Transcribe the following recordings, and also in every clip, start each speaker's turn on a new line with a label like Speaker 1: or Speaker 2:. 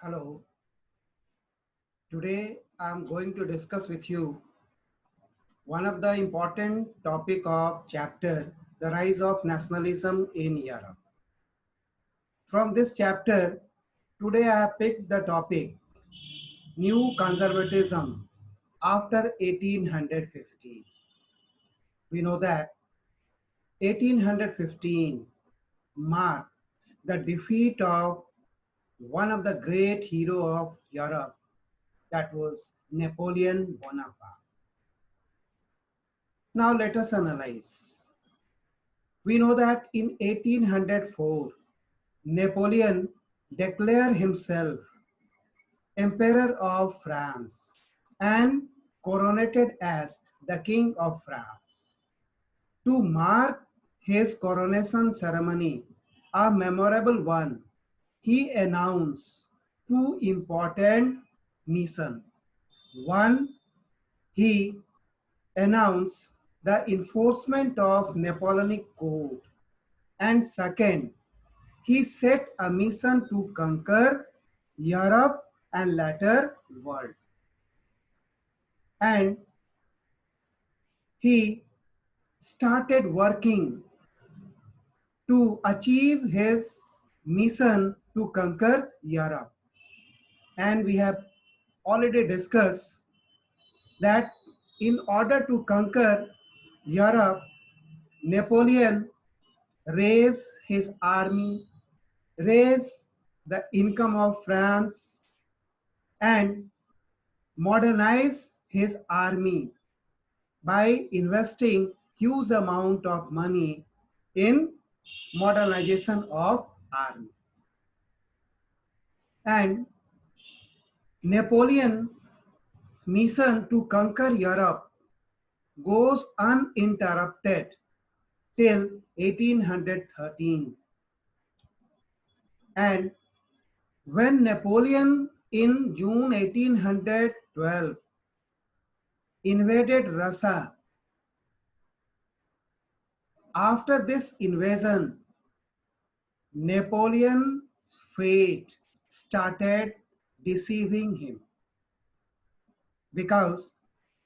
Speaker 1: Hello, today I'm going to discuss with you one of the important topic of chapter, the rise of nationalism in Europe. From this chapter, today I have picked the topic, new conservatism after 1815. We know that 1815 marked the defeat of one of the great hero of Europe, that was Napoleon Bonaparte. Now let us analyze. We know that in 1804, Napoleon declared himself Emperor of France and coronated as the King of France. To mark his coronation ceremony, a memorable one, he announced two important missions. One, he announced the enforcement of Napoleonic Code, and second, he set a mission to conquer Europe and later world. And he started working to achieve his mission to conquer Europe. And we have already discussed that in order to conquer Europe, Napoleon raised his army, raised the income of France, and modernize his army by investing huge amount of money in modernization of army. And Napoleon's mission to conquer Europe goes uninterrupted till 1813. And when Napoleon in June 1812 invaded Russia, after this invasion, Napoleon's fate started deceiving him, because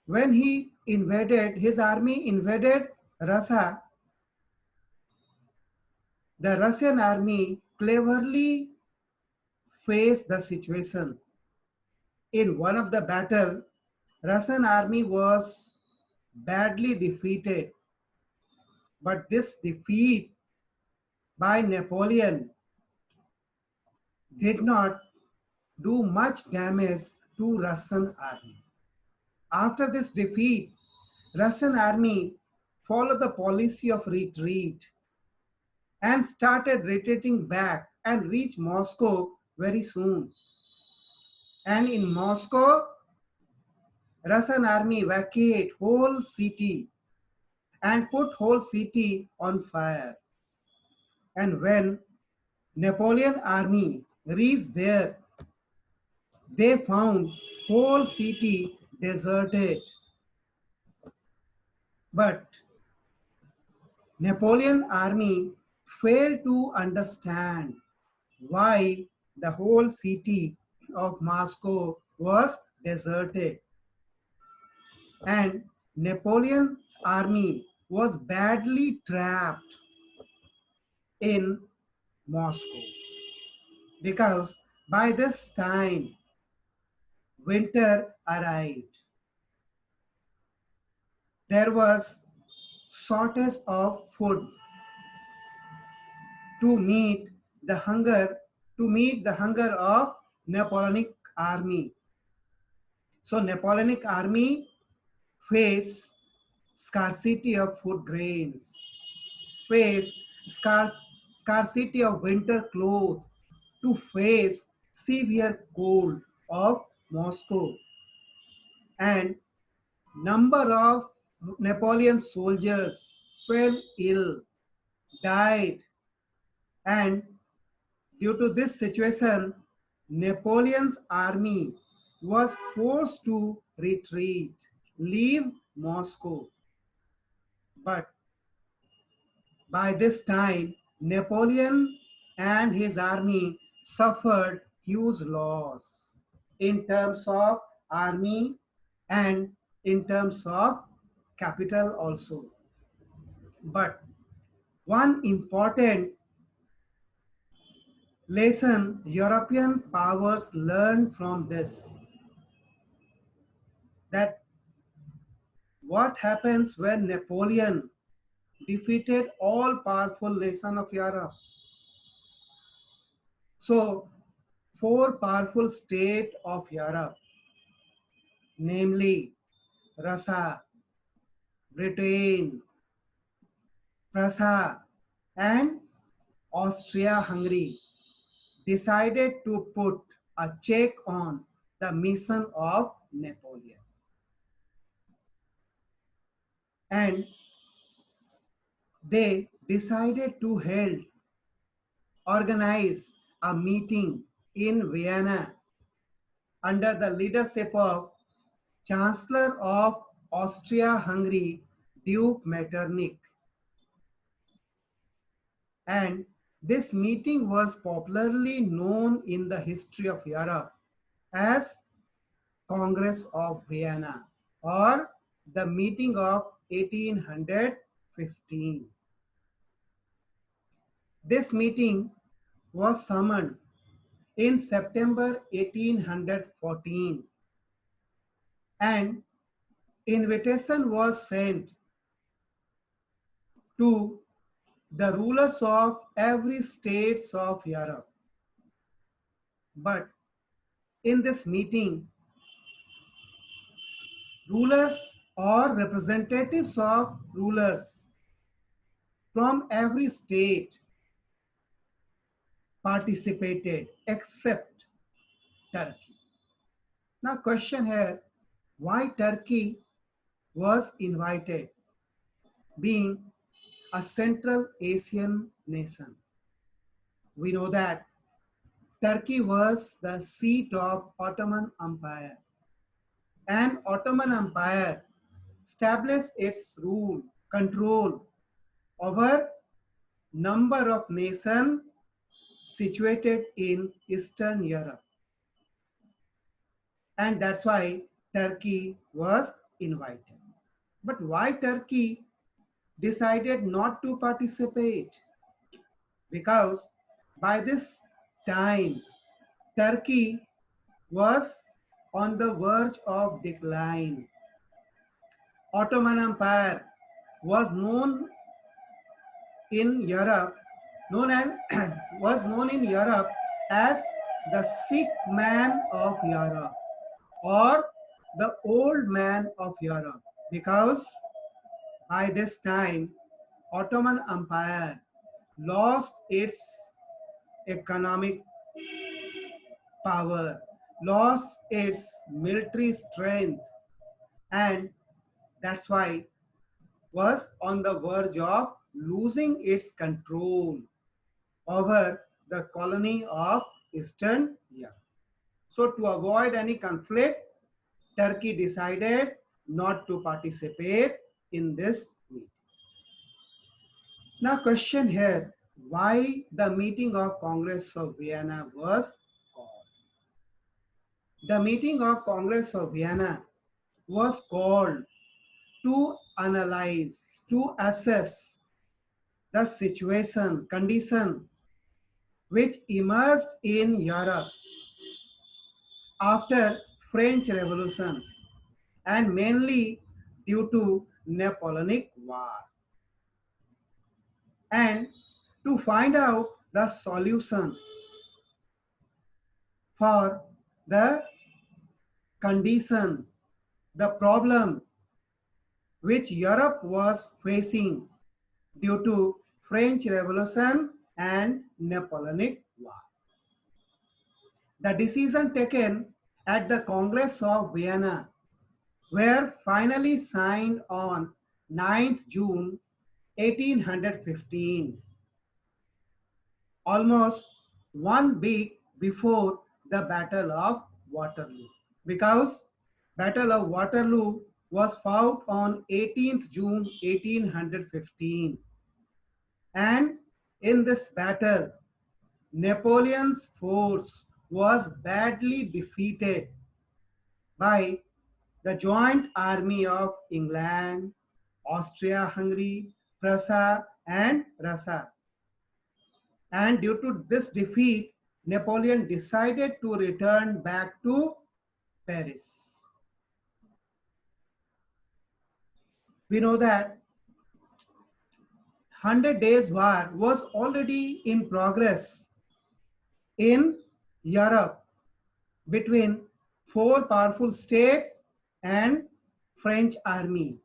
Speaker 1: when he invaded, his army invaded Russia, the Russian army cleverly faced the situation. In one of the battle, Russian army was badly defeated, but this defeat by Napoleon did not do much damage to Russian army. After this defeat, Russian army followed the policy of retreat and started retreating back and reached Moscow very soon. And in Moscow, Russian army evacuated whole city and put whole city on fire. And when Napoleon army reached there, they found whole city deserted. But Napoleon army failed to understand why the whole city of Moscow was deserted. And Napoleon's army was badly trapped in Moscow, because by this time winter arrived. There was shortage of food to meet the hunger of Napoleonic army. So Napoleonic army faced scarcity of food grains, faced scarcity of winter clothes, to face severe cold of Moscow. And number of Napoleon soldiers fell ill, died, and due to this situation, Napoleon's army was forced to retreat, leave Moscow. But by this time, Napoleon and his army suffered huge loss in terms of army and in terms of capital also. But one important lesson European powers learned from this, that what happens when Napoleon defeated all powerful nation of Europe. So four powerful states of Europe, namely Russia, Britain, Prussia, and Austria-Hungary, decided to put a check on the mission of Napoleon. And they decided to organize a meeting in Vienna under the leadership of Chancellor of Austria-Hungary, Duke Metternich. And this meeting was popularly known in the history of Europe as Congress of Vienna, or the meeting of 1815. This meeting was summoned in September 1814, and invitation was sent to the rulers of every states of Europe. But in this meeting, rulers or representatives of rulers from every state participated except Turkey. Now question here, why Turkey was invited, being a Central Asian nation? We know that Turkey was the seat of Ottoman Empire, and Ottoman Empire established its control over number of nations situated in Eastern Europe. And that's why Turkey was invited. But why Turkey decided not to participate? Because by this time, Turkey was on the verge of decline. Ottoman Empire was known in Europe, was known in Europe as the sick man of Europe, or the old man of Europe, because by this time Ottoman Empire lost its economic power, lost its military strength, and that's why was on the verge of losing its control over the colony of Eastern Europe. So to avoid any conflict, Turkey decided not to participate in this meeting. Now question here, why the meeting of Congress of Vienna was called? The meeting of Congress of Vienna was called to analyze, to assess the condition which emerged in Europe after French Revolution, and mainly due to Napoleonic War, and to find out the solution for the condition, the problem which Europe was facing due to French Revolution and Napoleonic War. The decision taken at the Congress of Vienna were finally signed on 9th June 1815, almost 1 week before the Battle of Waterloo, because Battle of Waterloo was fought on 18th June 1815, and in this battle Napoleon's force was badly defeated by the joint army of England, Austria-Hungary, Prussia, and Russia. And due to this defeat, Napoleon decided to return back to Paris. We know that 100 Days War was already in progress in Europe between four powerful states and French army.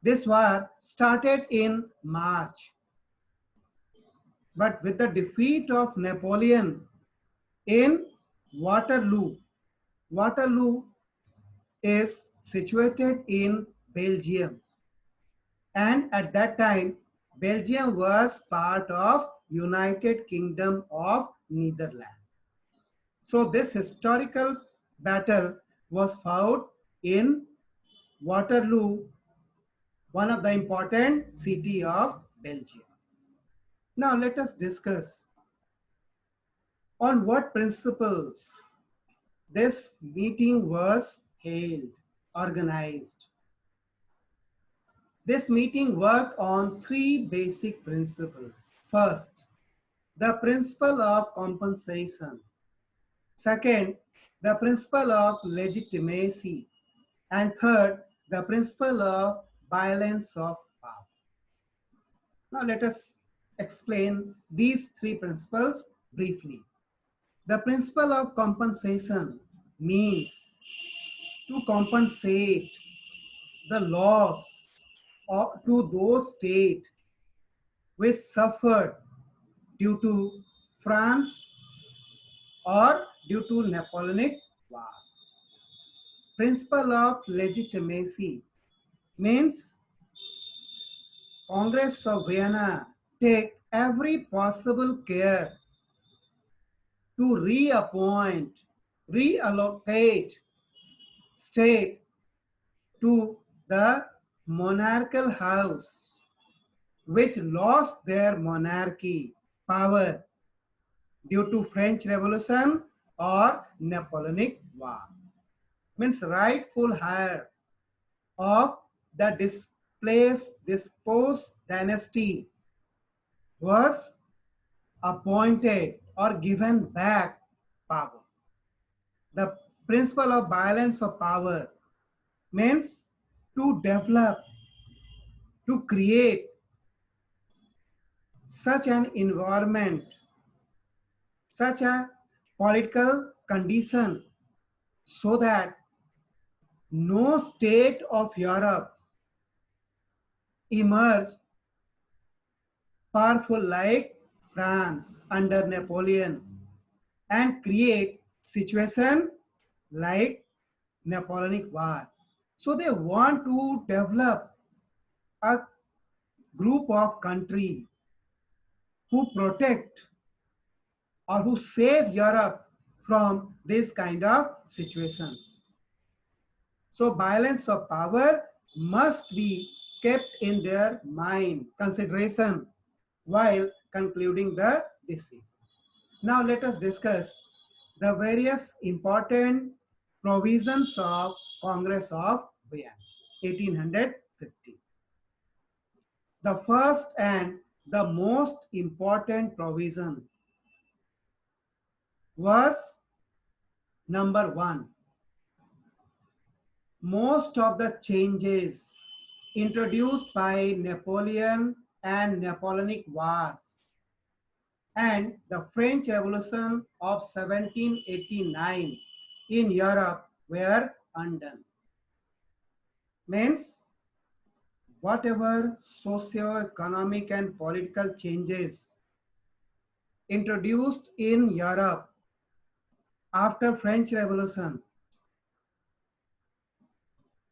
Speaker 1: This war started in March, but with the defeat of Napoleon in Waterloo, Waterloo is situated in Belgium, and at that time Belgium was part of United Kingdom of Netherlands. So this historical battle was fought in Waterloo, one of the important city of Belgium. Now let us discuss on what principles this meeting was held, organized. This meeting worked on three basic principles. First, the principle of compensation. Second, the principle of legitimacy. And third, the principle of balance of power. Now let us explain these three principles briefly. The principle of compensation means to compensate the loss to those states which suffered due to France or due to Napoleonic War. Principle of legitimacy means Congress of Vienna take every possible care to reappoint, reallocate state to the monarchical house which lost their monarchy power due to French Revolution or Napoleonic War. Means rightful heir of the disposed dynasty was appointed or given back power. The principle of balance of power means to develop, to create such an environment, such a political condition so that no state of Europe emerge powerful like France under Napoleon and create situation like Napoleonic War. So they want to develop a group of country who protect or who save Europe from this kind of situation. So balance of power must be kept in their mind, consideration while concluding the decision. Now let us discuss the various important provisions of Congress of Vienna, 1850. The first and the most important provision was number one. Most of the changes introduced by Napoleon and Napoleonic Wars and the French Revolution of 1789 in Europe were undone. Means whatever socio-economic and political changes introduced in Europe after French Revolution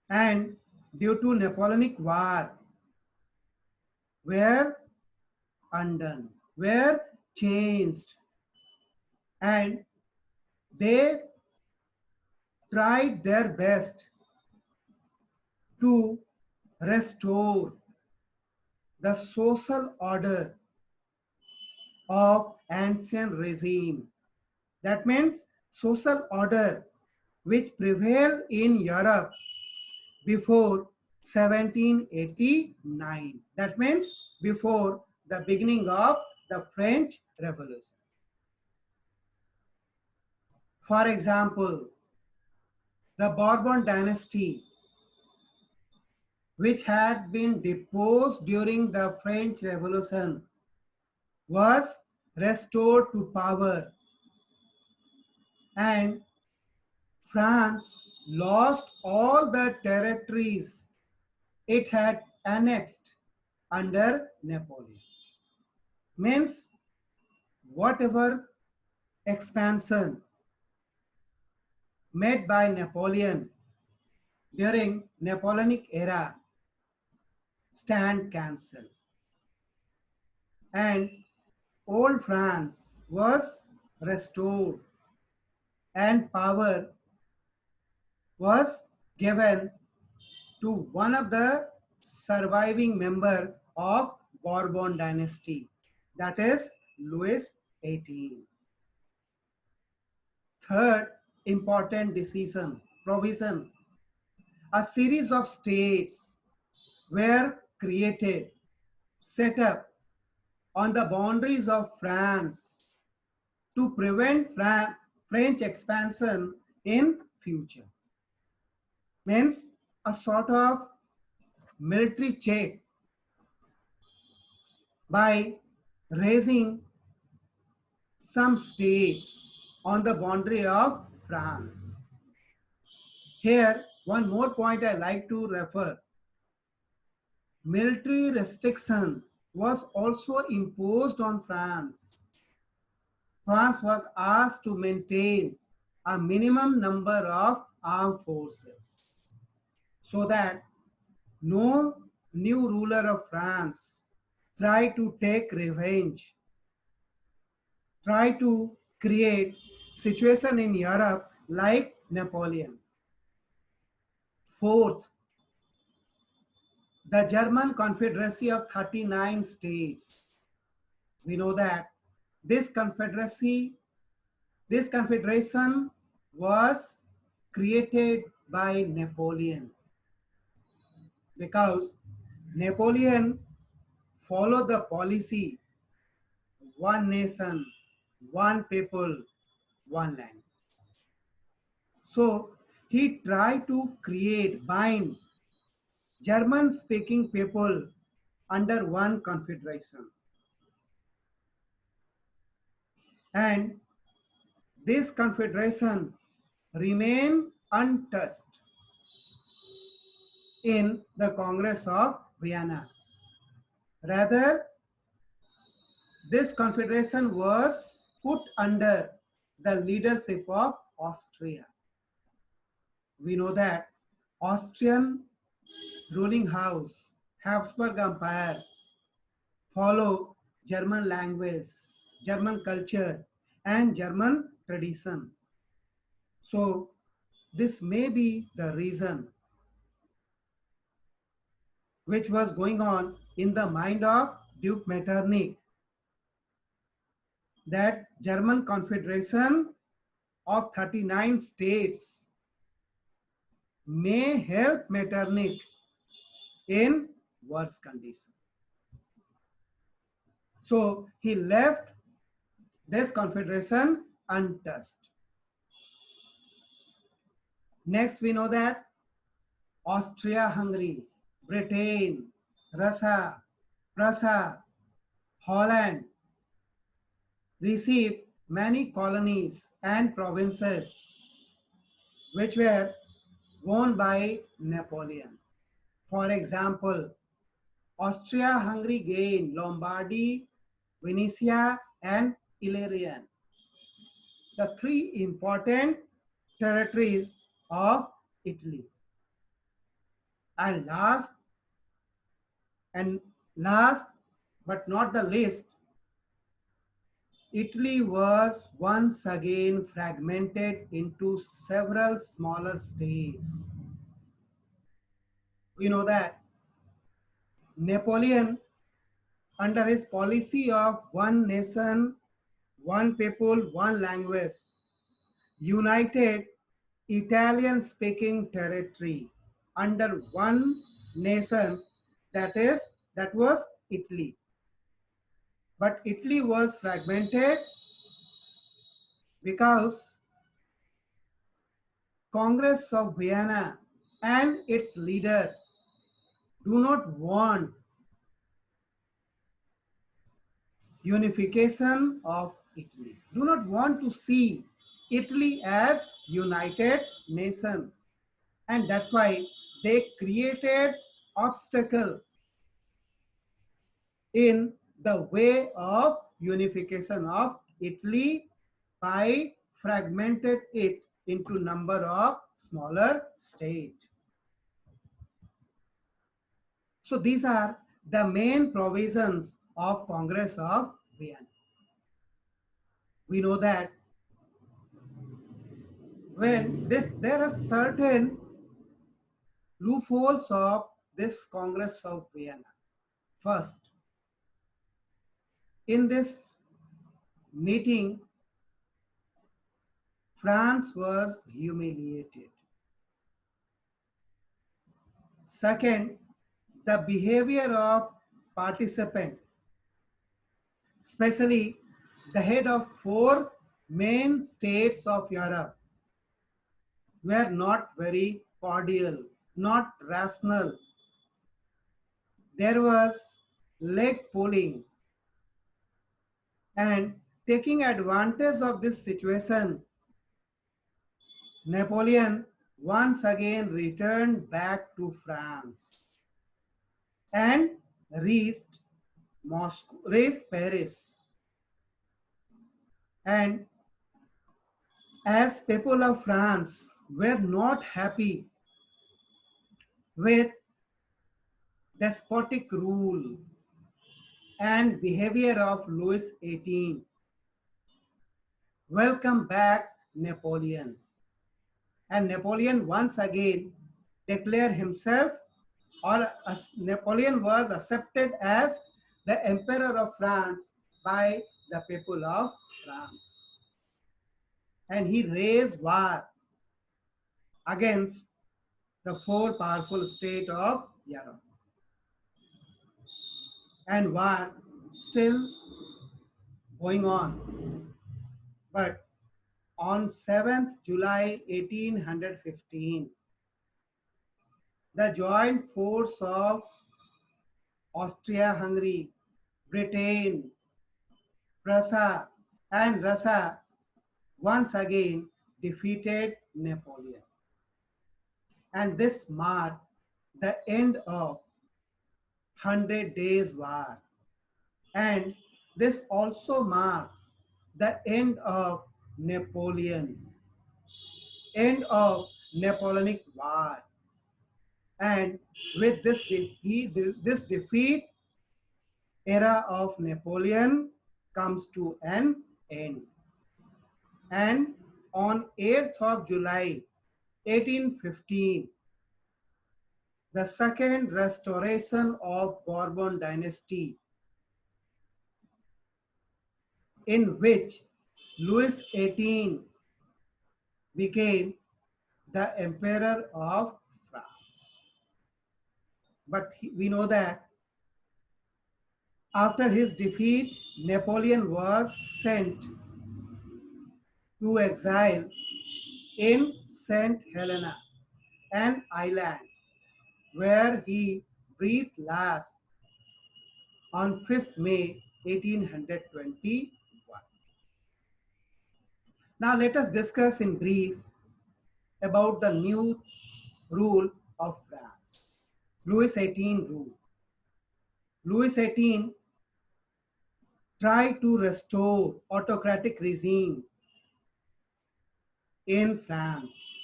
Speaker 1: and due to Napoleonic War were undone, were changed, and they tried their best to restore the social order of ancient regime That means social order which prevailed in Europe before 1789. That means before the beginning of the French Revolution. For example, the Bourbon dynasty, which had been deposed during the French Revolution, was restored to power, and France lost all the territories it had annexed under Napoleon. Means whatever expansion made by Napoleon during Napoleonic era stand cancelled, and old France was restored and power was given to one of the surviving member of Bourbon dynasty, that is Louis XVIII. Third important provision, a series of states were created, set up on the boundaries of France to prevent French expansion in future. Means a sort of military check by raising some states on the boundary of France. Here, one more point I like to refer. Military restriction was also imposed on France. France was asked to maintain a minimum number of armed forces so that no new ruler of France try to take revenge, try to create situation in Europe like Napoleon. Fourth, the German Confederacy of 39 states. We know that this confederation was created by Napoleon because Napoleon followed the policy one nation, one people, one language. So he tried to bind German speaking people under one confederation. And this confederation remained untouched in the Congress of Vienna. Rather, this confederation was put under the leadership of Austria. We know that Austrian ruling house, Habsburg Empire, follow German language, German culture, and German tradition. So this may be the reason which was going on in the mind of Duke Metternich, that German Confederation of 39 states may help Metternich in worse condition. So he left this confederation untouched. Next, we know that Austria-Hungary, Britain, Russia, Prussia, Holland received many colonies and provinces which were won by Napoleon. For example, Austria-Hungary gained Lombardy, Venetia, and Illyrian, the three important territories of Italy. And last but not the least, Italy was once again fragmented into several smaller states. We know that Napoleon, under his policy of one nation, one people, one language, united Italian-speaking territory under one nation, that was Italy. But Italy was fragmented because Congress of Vienna and its leader do not want unification of Italy, do not want to see Italy as united nation. And that's why they created obstacle in the way of unification of Italy by fragmented it into number of smaller states. So these are the main provisions of Congress of Vienna. We know that when there are certain loopholes of this Congress of Vienna. First, in this meeting, France was humiliated. Second, the behavior of participants, especially the head of four main states of Europe, were not very cordial, not rational. There was leg pulling, and taking advantage of this situation, Napoleon once again returned back to France and reached Paris. And as people of France were not happy with despotic rule and behavior of Louis XVIII, welcome back Napoleon. And Napoleon once again declared himself, or Napoleon was accepted as the Emperor of France by the people of France. And he raised war against the four powerful states of Europe. And war still going on. But on 7th July 1815, the joint force of Austria-Hungary, Britain, Prussia, and Russia once again defeated Napoleon. And this marked the end of 100 Days War. And this also marks the end of Napoleon, end of Napoleonic War. And with this defeat, era of Napoleon comes to an end. And on 8th of July 1815, the second restoration of Bourbon dynasty, in which Louis XVIII became the Emperor of France. But we know that after his defeat, Napoleon was sent to exile in St. Helena, an island where he breathed last on 5th May 1821. Now let us discuss in brief about the new rule of France, Louis XVIII rule. Louis XVIII tried to restore autocratic regime in France.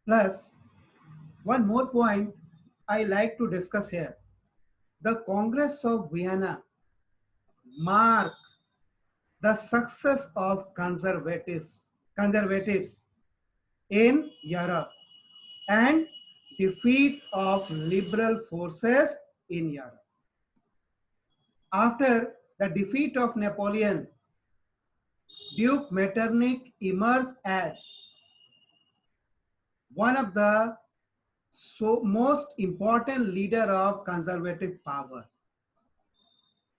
Speaker 1: Plus, one more point I like to discuss here. The Congress of Vienna marked the success of conservatives in Europe and defeat of liberal forces in Europe. After the defeat of Napoleon Duke Metternich emerged as one of the most important leader of conservative power.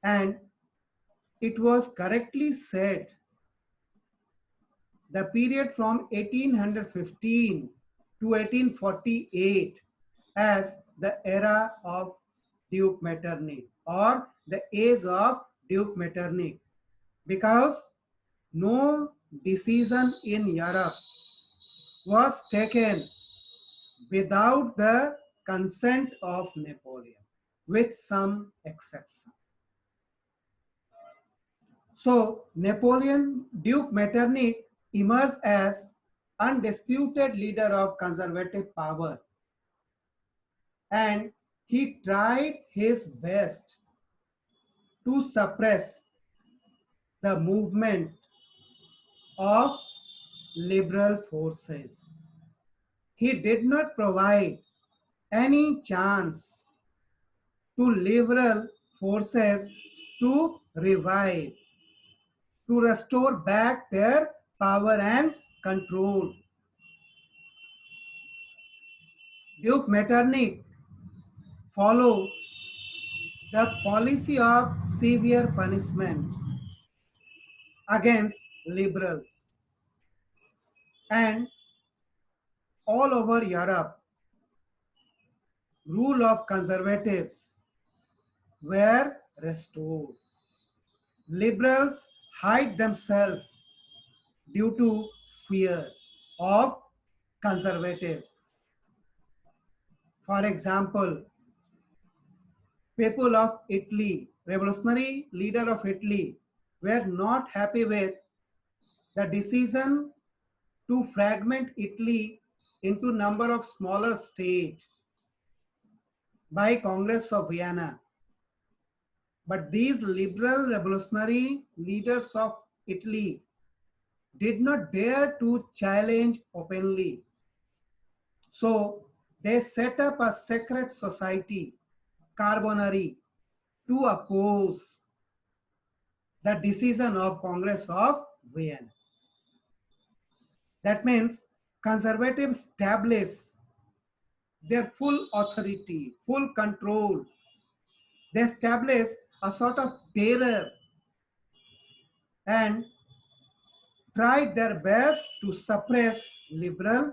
Speaker 1: And it was correctly said the period from 1815 to 1848 as the era of Duke Metternich or the age of Duke Metternich, because no decision in Europe was taken without the consent of Napoleon, with some exception. So Napoleon, Duke Metternich emerged as undisputed leader of conservative power, and he tried his best to suppress the movement of liberal forces. He did not provide any chance to liberal forces to revive, to restore back their power and control. Duke Metternich followed the policy of severe punishment against liberals, and all over Europe, rule of conservatives were restored. Liberals hide themselves due to fear of conservatives. For example, people of Italy, revolutionary leader of Italy, were not happy with the decision to fragment Italy into number of smaller states by Congress of Vienna. But these liberal revolutionary leaders of Italy did not dare to challenge openly. So they set up a secret society, Carbonari, to oppose the decision of Congress of Vienna. That means conservatives establish their full authority, full control. They establish a sort of terror and tried their best to suppress liberal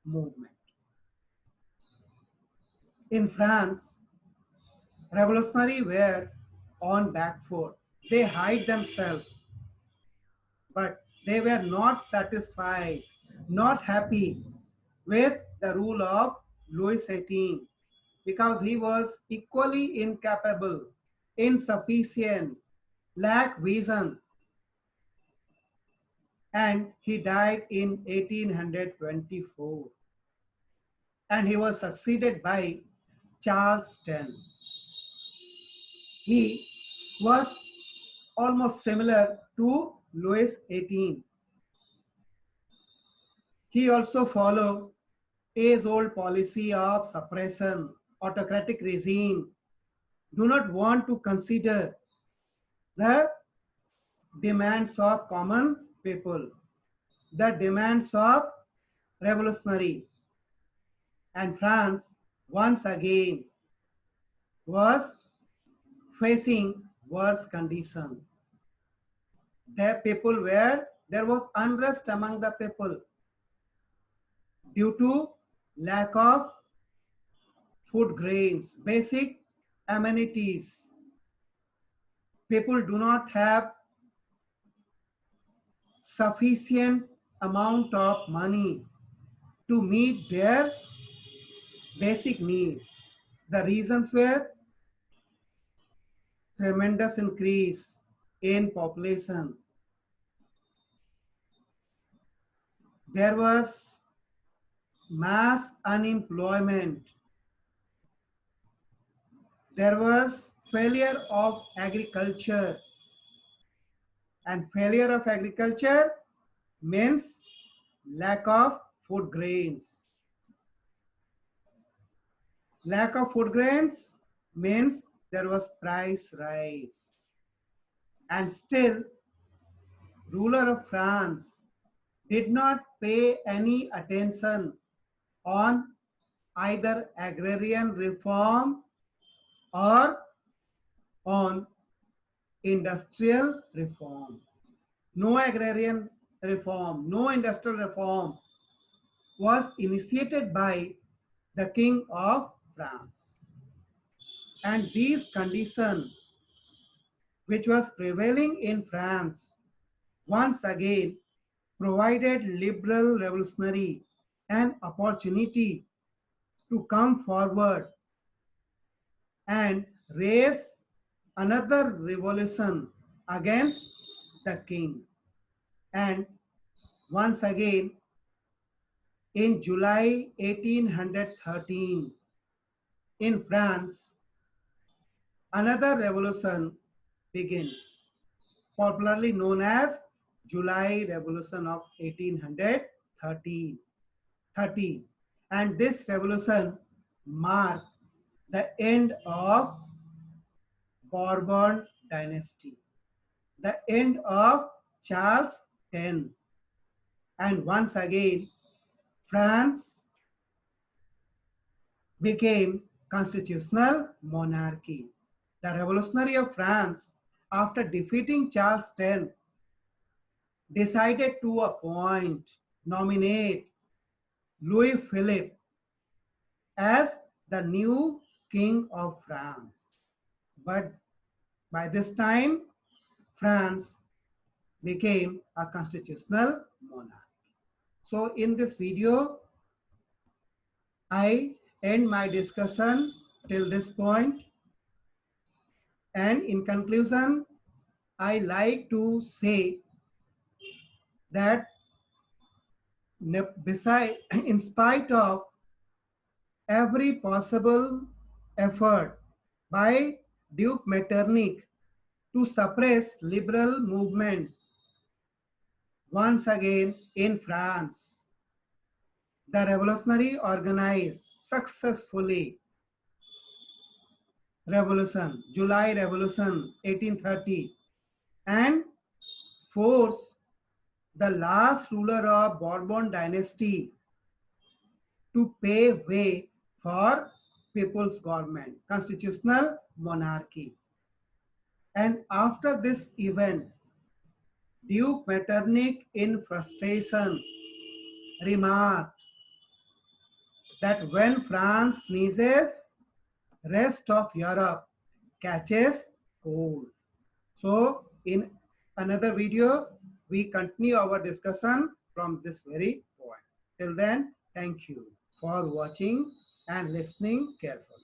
Speaker 1: movement. In France, revolutionaries were on back foot. They hide themselves, but they were not satisfied, not happy with the rule of Louis XVIII, because he was equally incapable, insufficient, lacked vision, and he died in 1824. And he was succeeded by Charles X. He was almost similar to Louis XVIII. He also followed age-old policy of suppression, autocratic regime, do not want to consider the demands of common people, the demands of revolutionary. And France once again was facing worse condition. There was unrest among the people due to lack of food grains, basic amenities. People do not have sufficient amount of money to meet their basic needs. The reasons were tremendous increase in population. There was mass unemployment. There was failure of agriculture. And failure of agriculture means lack of food grains. Lack of food grains means there was price rise. And still, ruler of France, did not pay any attention on either agrarian reform or on industrial reform. No agrarian reform, no industrial reform was initiated by the King of France. And these conditions, which was prevailing in France, once again provided liberal revolutionary an opportunity to come forward and raise another revolution against the king. And once again, in July 1813, in France, another revolution begins, popularly known as July Revolution of 1830. And this revolution marked the end of Bourbon dynasty, the end of Charles X. And once again, France became constitutional monarchy. The Revolutionary of France, after defeating Charles X, decided to nominate Louis Philippe as the new king of France. But by this time, France became a constitutional monarch. So in this video, I end my discussion till this point. And in conclusion, I like to say that in spite of every possible effort by Duke Metternich to suppress liberal movement once again in France, the revolutionary organized successfully revolution, July Revolution 1830, and forced the last ruler of Bourbon dynasty to pave way for people's government, constitutional monarchy. And after this event, Duke Metternich in frustration remarked that when France sneezes, rest of Europe catches cold. So in another video, we continue our discussion from this very point. Till then, thank you for watching and listening carefully.